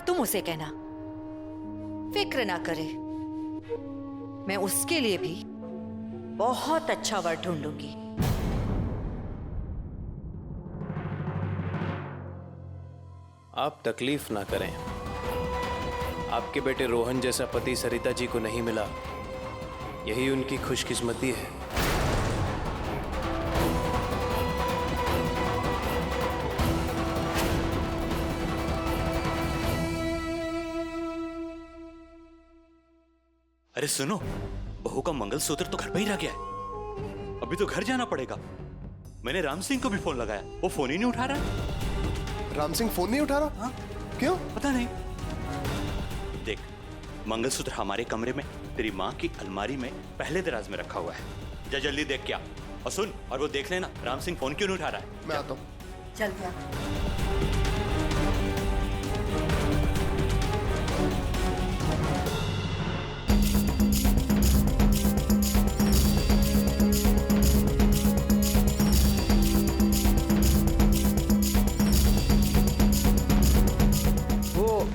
तुम उसे कहना फिक्र ना करे, मैं उसके लिए भी बहुत अच्छा वर ढूंढूंगी। आप तकलीफ ना करें। आपके बेटे रोहन जैसा पति सरिता जी को नहीं मिला, यही उनकी खुशकिस्मती है। अरे सुनो, बहू का मंगलसूत्र तो घर पे ही रह गया है। अभी तो घर जाना पड़ेगा। मैंने राम सिंह को भी फोन लगाया, वो फोन ही नहीं उठा रहा। राम सिंह फोन नहीं उठा रहा? हाँ? क्यों? पता नहीं। देख, मंगलसूत्र हमारे कमरे में तेरी माँ की अलमारी में पहले दराज में रखा हुआ है। जा जल्दी देख क्या। और सुन, और वो देख लेना राम सिंह फोन क्यों नहीं उठा रहा है। मैं आता हूँ। चल जा।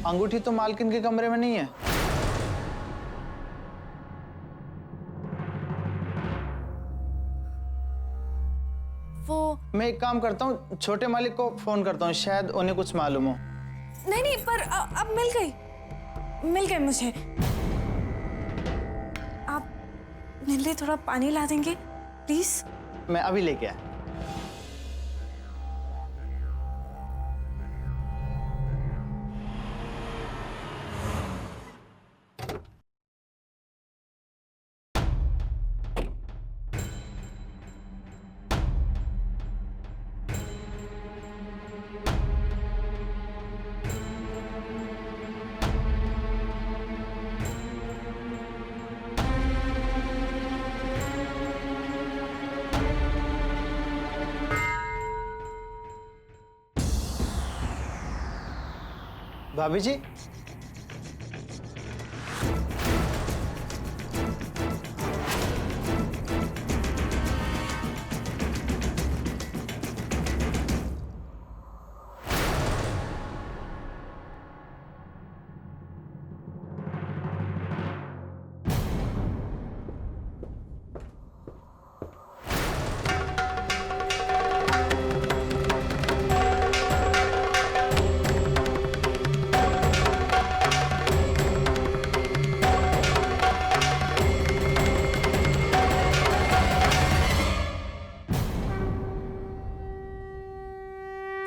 अंगूठी तो मालकिन के कमरे में नहीं है। वो मैं एक काम करता हूँ, छोटे मालिक को फोन करता हूँ, शायद उन्हें कुछ मालूम हो। नहीं, पर अब मिल गई मुझे। आप मेरे लिए थोड़ा पानी ला देंगे प्लीज? मैं अभी लेके आया। भाभी जी,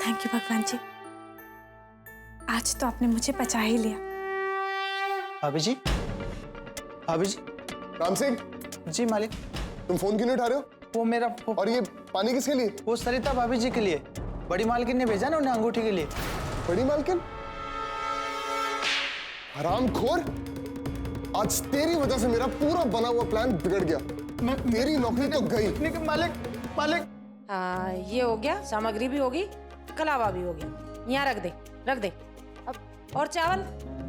थैंक यू भगवान जी, आज तो आपने मुझे बचा ही लिया। भाभी जी, भाभी जी। राम सिंह जी मालिक। तुम फोन क्यों नहीं उठा रहे हो? वो मेरा और ये पानी किसके लिए? वो सरिता भाभी जी के लिए। बड़ी मालकिन ने भेजा ना उन्हें अंगूठी के लिए। बड़ी मालकिन? हरामखोर, आज तेरी वजह से मेरा पूरा बना हुआ प्लान बिगड़ गया। तेरी नौकरी तो गई। मालिक। हाँ, ये हो गया, सामग्री भी होगी, कलावा भी हो गया। यहाँ रख दे। अब और चावल,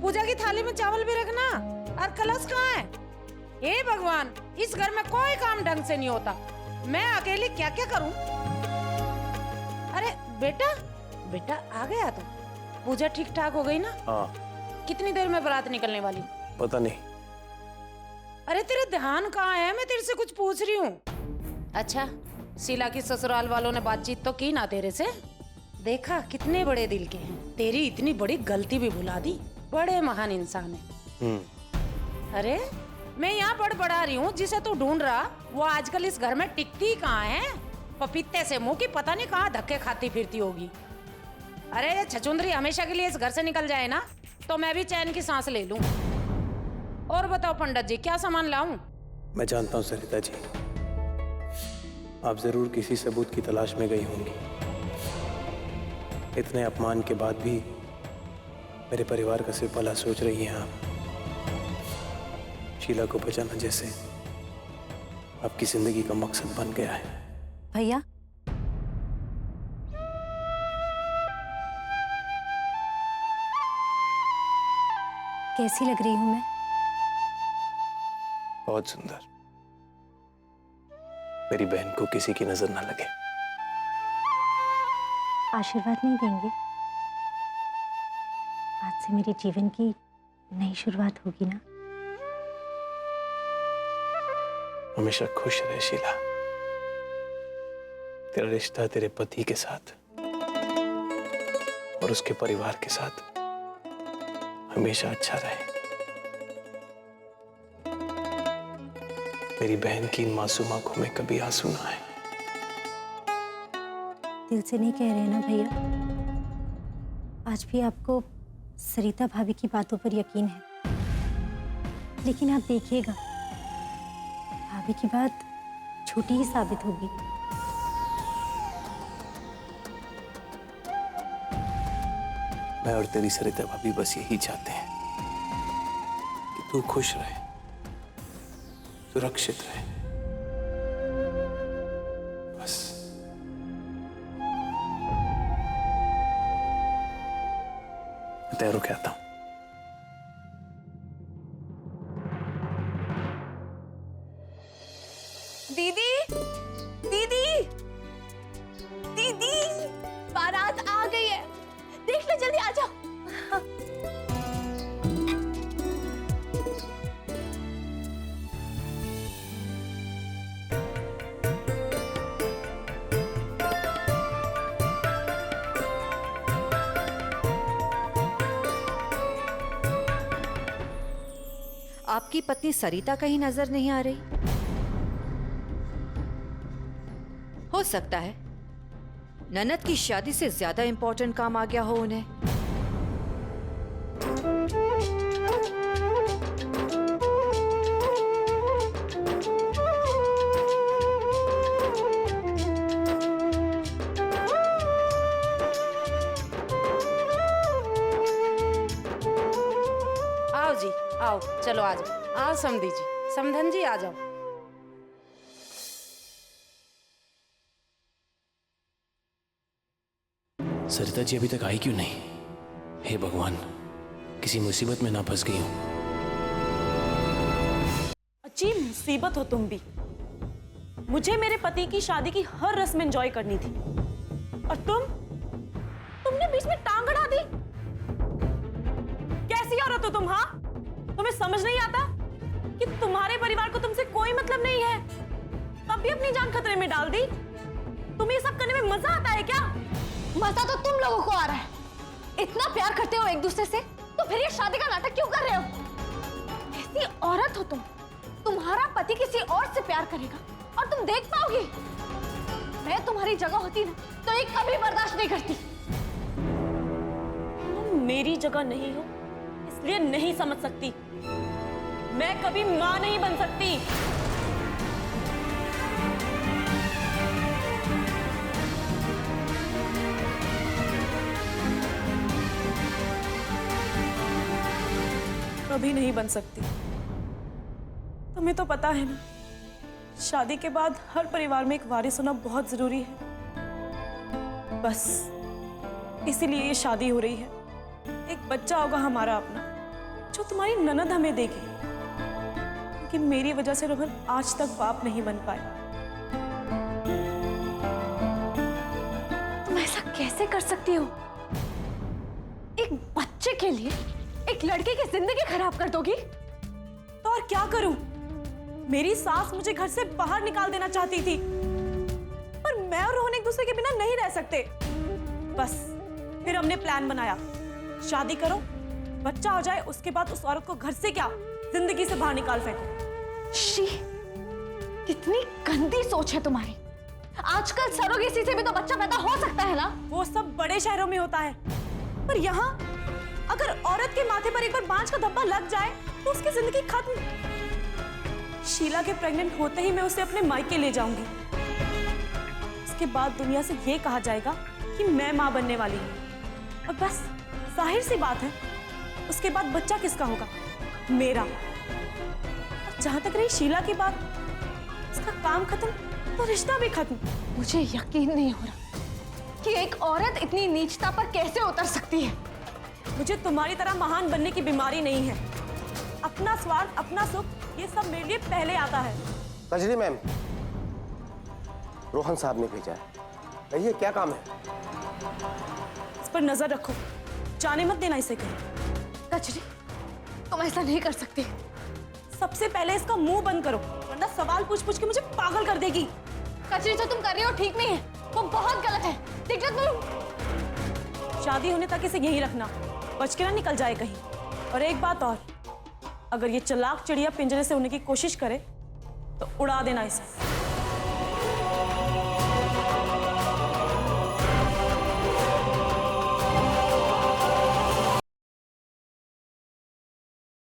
पूजा की थाली में चावल भी रखना। और कलश कहाँ है? हे भगवान, इस घर में कोई काम ढंग से नहीं होता, मैं अकेली क्या क्या करूं? अरे बेटा आ गया तो पूजा ठीक ठाक हो गई ना? हाँ। कितनी देर में बारात निकलने वाली? पता नहीं। अरे तेरा ध्यान कहाँ है? मैं तेरे से कुछ पूछ रही हूँ। अच्छा, शीला की ससुराल वालों ने बातचीत तो की ना तेरे से? देखा कितने बड़े दिल के हैं, तेरी इतनी बड़ी गलती भी भुला दी। बड़े महान इंसान है। अरे मैं यहाँ बड़ा रही हूँ, जिसे तू ढूंढ रहा वो आजकल इस घर में टिकती कहाँ है? पपीते से मुंह की पता नहीं कहाँ धक्के खाती फिरती होगी। अरे ये छछुंदरी हमेशा के लिए इस घर से निकल जाए ना, तो मैं भी चैन की सांस ले लूं। और बताओ पंडित जी, क्या सामान लाऊं? मैं जानता हूँ सरिता जी, आप जरूर किसी सबूत की तलाश में गई होंगी। इतने अपमान के बाद भी मेरे परिवार का सिर्फ भला सोच रही हैं आप। शीला को बचाना जैसे आपकी जिंदगी का मकसद बन गया है। भैया, कैसी लग रही हूं मैं? बहुत सुंदर। मेरी बहन को किसी की नजर ना लगे। आशीर्वाद नहीं देंगे? आज से मेरे जीवन की नई शुरुआत होगी ना। हमेशा खुश रहे शीला। तेरा रिश्ता तेरे पति के साथ और उसके परिवार के साथ हमेशा अच्छा रहे। मेरी बहन की इन मासूम आंखों में कभी आंसू ना आए। दिल से नहीं कह रहे ना भैया? आज भी आपको सरिता भाभी की बातों पर यकीन है, लेकिन आप देखिएगा भाभी की बात झूठी ही साबित होगी। मैं और तेरी सरिता भाभी बस यही चाहते हैं कि तू खुश रहे, सुरक्षित रहे, बस। मैं तैयार होके आता हूं। दीदी, दीदी, दीदी, बारात आ गई है। देख लो, जल्दी आ जाओ। आपकी पत्नी सरिता कहीं नजर नहीं आ रही। हो सकता है ननद की शादी से ज्यादा इंपॉर्टेंट काम आ गया हो उन्हें। आओ जी, आओ, चलो आ जाओ। आओ समधी जी, समधन जी आ जाओ। सरिता जी अभी तक आई क्यों नहीं? हे भगवान, किसी मुसीबत में ना फंस गई हूं। अच्छी मुसीबत हो तुम भी। मुझे मेरे पति की शादी की हर रस्म एंजॉय करनी थी और तुमने बीच में टांग अड़ा दी। कैसी औरत हो तुम? हाँ, तुम्हें समझ नहीं आता कि तुम्हारे परिवार को तुमसे कोई मतलब नहीं है, तब भी अपनी जान खतरे में डाल दी। तुम्हें ये सब करने में मजा आता है क्या? मजा तो तुम लोगों को आ रहा है। इतना प्यार करते हो एक दूसरे से, तो फिर ये शादी का नाटक क्यों कर रहे हो? ऐसी औरत हो तुम, तुम्हारा पति किसी और से प्यार करेगा और तुम देख पाओगी? मैं तुम्हारी जगह होती ना तो ये कभी बर्दाश्त नहीं करती। तुम मेरी जगह नहीं हो इसलिए नहीं समझ सकती। मैं कभी मां नहीं बन सकती। कभी नहीं बन सकती। तुम्हें तो पता है ना, शादी के बाद हर परिवार में एक वारिस होना बहुत जरूरी है। बस इसीलिए ये शादी हो रही है। एक बच्चा होगा हमारा अपना, जो तुम्हारी ननद हमें देगी। क्योंकि मेरी वजह से रोहन आज तक बाप नहीं बन पाए। तुम ऐसा कैसे कर सकती हो? एक बच्चे के लिए एक लड़के की जिंदगी खराब कर दोगी? तो और क्या करूं? मेरी सास मुझे घर से बाहर निकाल देना चाहती थी, पर मैं और रोहन एक दूसरे के बिना नहीं रह सकते। बस फिर हमने प्लान बनाया, शादी करो, बच्चा हो जाए, उसके बाद उस औरत को घर से क्या जिंदगी से बाहर निकाल फेंको। शी, कितनी गंदी सोच है तुम्हारी। आजकल सरोगेसी से भी तो बच्चा पैदा हो सकता है ना? वो सब बड़े शहरों में होता है, पर यहाँ अगर औरत के माथे पर एक बार बांझ का धब्बा लग जाए तो उसकी जिंदगी खत्म। शीला के प्रेग्नेंट होते ही मैं उसे अपने मायके ले जाऊंगी। उसके बाद दुनिया से ये कहा जाएगा कि मैं मां बनने वाली हूं। और बस जाहिर सी बात है, उसके बाद बच्चा किसका होगा? मेरा। और जहां तक रही शीला की बात, उसका काम खत्म तो रिश्ता भी खत्म। मुझे यकीन नहीं हो रहा कि एक औरत इतनी नीचता पर कैसे उतर सकती है। मुझे तुम्हारी तरह महान बनने की बीमारी नहीं है। अपना स्वार्थ, अपना सुख, ये सब मेरे लिए पहले आता है। कजरी मैम, रोहन साहब ने भेजा है। कहिए क्या काम है? इस पर नजर रखो, जाने मत देना इसे कहीं। कचरी, तुम ऐसा नहीं कर सकती। सबसे पहले इसका मुंह बंद करो, वरना सवाल पूछ पूछ के मुझे पागल कर देगी। कचरी, जो तुम कर रही हो ठीक नहीं है, वो बहुत गलत है। दिक्कत तुम शादी होने तक इसे यहीं रखना, बच के ना निकल जाए कहीं। और एक बात और, अगर ये चालाक चिड़िया पिंजरे से उड़ने की कोशिश करे तो उड़ा देना इसे।